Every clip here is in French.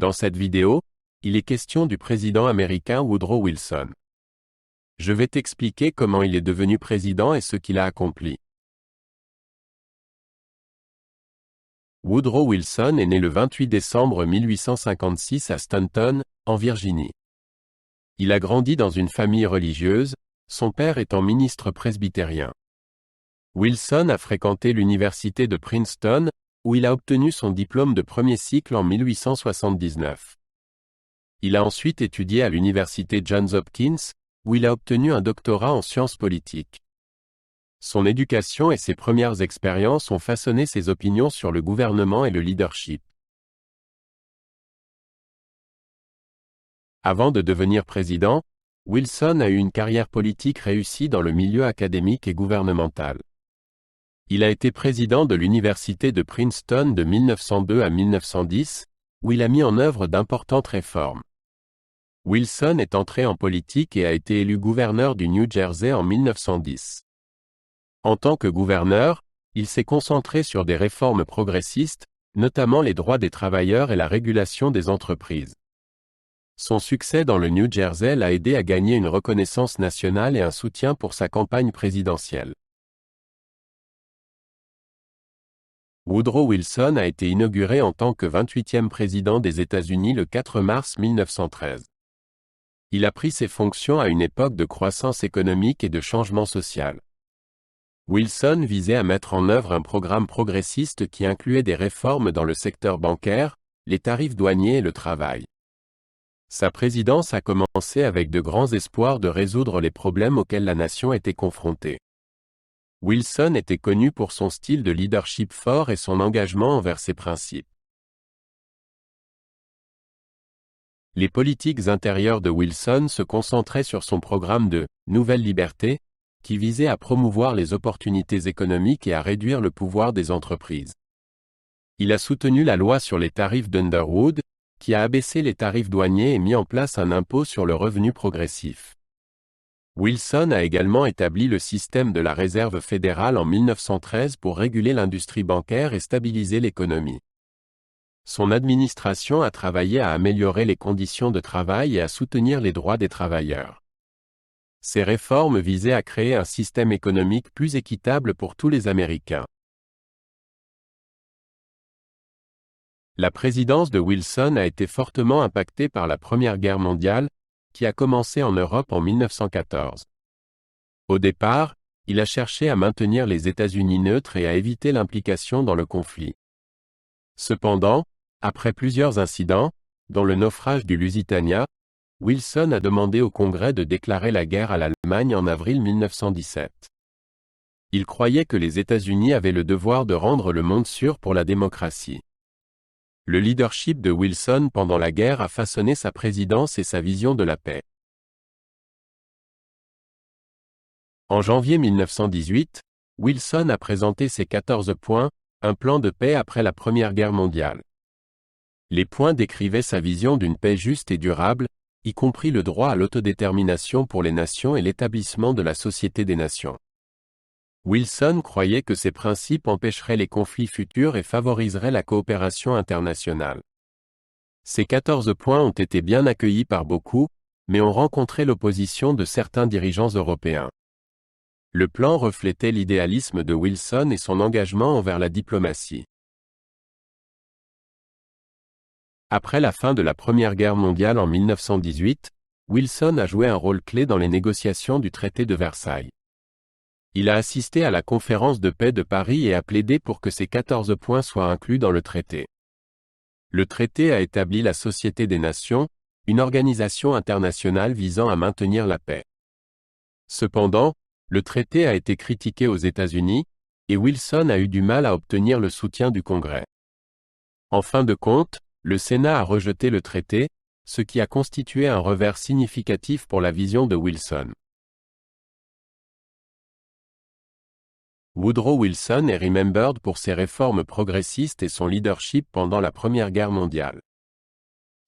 Dans cette vidéo, il est question du président américain Woodrow Wilson. Je vais t'expliquer comment il est devenu président et ce qu'il a accompli. Woodrow Wilson est né le 28 décembre 1856 à Staunton, en Virginie. Il a grandi dans une famille religieuse, son père étant ministre presbytérien. Wilson a fréquenté l'université de Princeton, où il a obtenu son diplôme de premier cycle en 1879. Il a ensuite étudié à l'université Johns Hopkins, où il a obtenu un doctorat en sciences politiques. Son éducation et ses premières expériences ont façonné ses opinions sur le gouvernement et le leadership. Avant de devenir président, Wilson a eu une carrière politique réussie dans le milieu académique et gouvernemental. Il a été président de l'université de Princeton de 1902 à 1910, où il a mis en œuvre d'importantes réformes. Wilson est entré en politique et a été élu gouverneur du New Jersey en 1910. En tant que gouverneur, il s'est concentré sur des réformes progressistes, notamment les droits des travailleurs et la régulation des entreprises. Son succès dans le New Jersey l'a aidé à gagner une reconnaissance nationale et un soutien pour sa campagne présidentielle. Woodrow Wilson a été inauguré en tant que 28e président des États-Unis le 4 mars 1913. Il a pris ses fonctions à une époque de croissance économique et de changement social. Wilson visait à mettre en œuvre un programme progressiste qui incluait des réformes dans le secteur bancaire, les tarifs douaniers et le travail. Sa présidence a commencé avec de grands espoirs de résoudre les problèmes auxquels la nation était confrontée. Wilson était connu pour son style de leadership fort et son engagement envers ses principes. Les politiques intérieures de Wilson se concentraient sur son programme de « Nouvelle Liberté », qui visait à promouvoir les opportunités économiques et à réduire le pouvoir des entreprises. Il a soutenu la loi sur les tarifs d'Underwood, qui a abaissé les tarifs douaniers et mis en place un impôt sur le revenu progressif. Wilson a également établi le système de la Réserve fédérale en 1913 pour réguler l'industrie bancaire et stabiliser l'économie. Son administration a travaillé à améliorer les conditions de travail et à soutenir les droits des travailleurs. Ces réformes visaient à créer un système économique plus équitable pour tous les Américains. La présidence de Wilson a été fortement impactée par la Première Guerre mondiale, qui a commencé en Europe en 1914. Au départ, il a cherché à maintenir les États-Unis neutres et à éviter l'implication dans le conflit. Cependant, après plusieurs incidents, dont le naufrage du Lusitania, Wilson a demandé au Congrès de déclarer la guerre à l'Allemagne en avril 1917. Il croyait que les États-Unis avaient le devoir de rendre le monde sûr pour la démocratie. Le leadership de Wilson pendant la guerre a façonné sa présidence et sa vision de la paix. En janvier 1918, Wilson a présenté ses 14 points, un plan de paix après la Première Guerre mondiale. Les points décrivaient sa vision d'une paix juste et durable, y compris le droit à l'autodétermination pour les nations et l'établissement de la Société des Nations. Wilson croyait que ces principes empêcheraient les conflits futurs et favoriseraient la coopération internationale. Ces 14 points ont été bien accueillis par beaucoup, mais ont rencontré l'opposition de certains dirigeants européens. Le plan reflétait l'idéalisme de Wilson et son engagement envers la diplomatie. Après la fin de la Première Guerre mondiale en 1918, Wilson a joué un rôle clé dans les négociations du traité de Versailles. Il a assisté à la conférence de paix de Paris et a plaidé pour que ces 14 points soient inclus dans le traité. Le traité a établi la Société des Nations, une organisation internationale visant à maintenir la paix. Cependant, le traité a été critiqué aux États-Unis, et Wilson a eu du mal à obtenir le soutien du Congrès. En fin de compte, le Sénat a rejeté le traité, ce qui a constitué un revers significatif pour la vision de Wilson. Woodrow Wilson est remembered pour ses réformes progressistes et son leadership pendant la Première Guerre mondiale.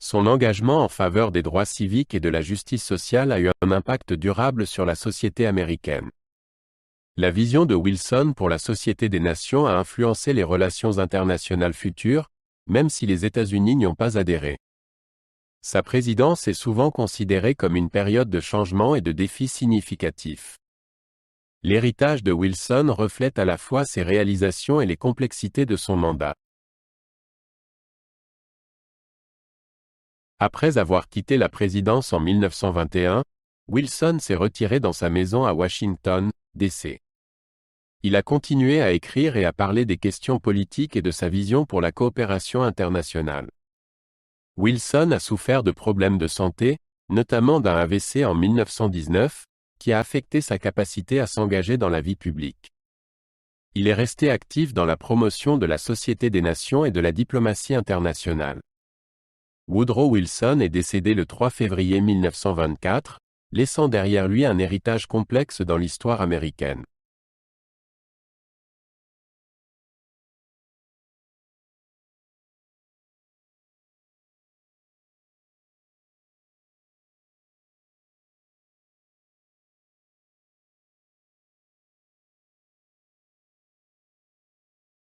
Son engagement en faveur des droits civiques et de la justice sociale a eu un impact durable sur la société américaine. La vision de Wilson pour la Société des Nations a influencé les relations internationales futures, même si les États-Unis n'y ont pas adhéré. Sa présidence est souvent considérée comme une période de changement et de défis significatifs. L'héritage de Wilson reflète à la fois ses réalisations et les complexités de son mandat. Après avoir quitté la présidence en 1921, Wilson s'est retiré dans sa maison à Washington, D.C. Il a continué à écrire et à parler des questions politiques et de sa vision pour la coopération internationale. Wilson a souffert de problèmes de santé, notamment d'un AVC en 1919, qui a affecté sa capacité à s'engager dans la vie publique. Il est resté actif dans la promotion de la Société des Nations et de la diplomatie internationale. Woodrow Wilson est décédé le 3 février 1924, laissant derrière lui un héritage complexe dans l'histoire américaine.